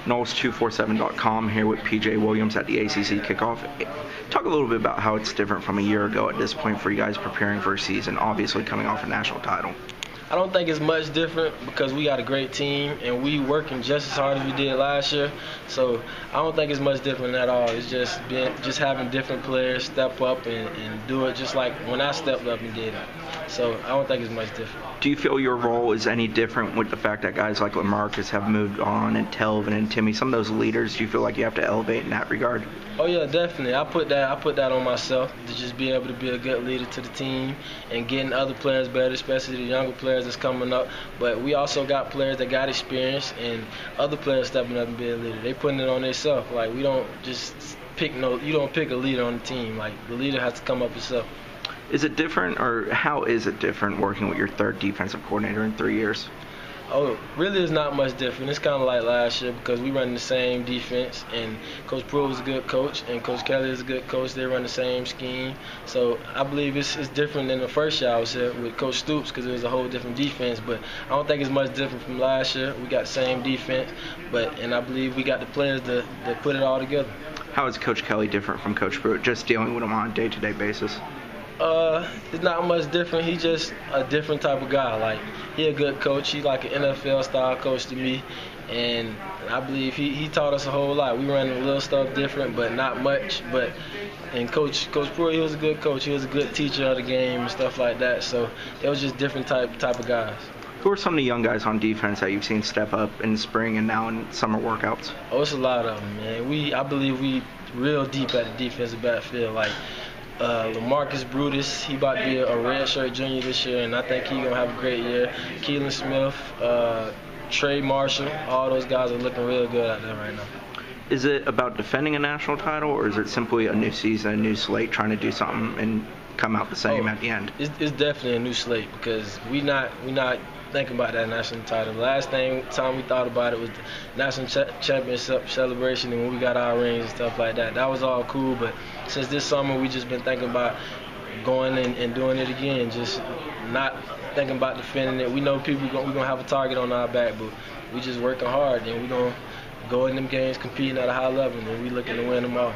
Knowles247.com here with PJ Williams at the ACC Kickoff. Talk a little bit about how it's different from a year ago at this point for you guys preparing for a season, obviously coming off a national title. I don't think it's much different because we got a great team and we working just as hard as we did last year. So I don't think it's much different at all. It's just having different players step up and do it just like when I stepped up and did it. So I don't think it's much different. Do you feel your role is any different with the fact that guys like LaMarcus have moved on and Telvin and Timmy, some of those leaders, do you feel like you have to elevate in that regard? Oh yeah, definitely. I put that on myself to just be able to be a good leader to the team and getting other players better, especially the younger players that's coming up. But we also got players that got experience and other players stepping up and being a leader. They putting it on themselves. Like you don't pick a leader on the team. Like the leader has to come up himself. Is it different, or how is it different working with your third defensive coordinator in 3 years? Oh, really it's not much different. It's kind of like last year because we run the same defense, and Coach Pruitt is a good coach, and Coach Kelly is a good coach. They run the same scheme. So I believe it's different than the first year I was here with Coach Stoops because it was a whole different defense. But I don't think it's much different from last year. We got the same defense, and I believe we got the players to put it all together. How is Coach Kelly different from Coach Pruitt, just dealing with him on a day-to-day basis? It's not much different. He's just a different type of guy. Like, he a good coach. He's like an NFL style coach to me. And I believe he taught us a whole lot. We run a little stuff different, but not much. And Coach Pruitt, he was a good coach. He was a good teacher of the game and stuff like that. So it was just different type of guys. Who are some of the young guys on defense that you've seen step up in spring and now in summer workouts? Oh, it's a lot of them, man. I believe we real deep at the defensive backfield. Like, LaMarcus Brutus, he about to be a redshirt junior this year, and I think he's gonna have a great year. Keelan Smith, Trey Marshall, all those guys are looking real good out there right now. Is it about defending a national title, or is it simply a new season, a new slate, trying to do something and come out the same at the end? It's definitely a new slate because we not thinking about that national title. The last time we thought about it was the national championship celebration and when we got our rings and stuff like that. That was all cool, but since this summer we just been thinking about going and doing it again, just not thinking about defending it. We know we're gonna have a target on our back, but we just working hard and we're gonna go in them games competing at a high level and we looking to win them all.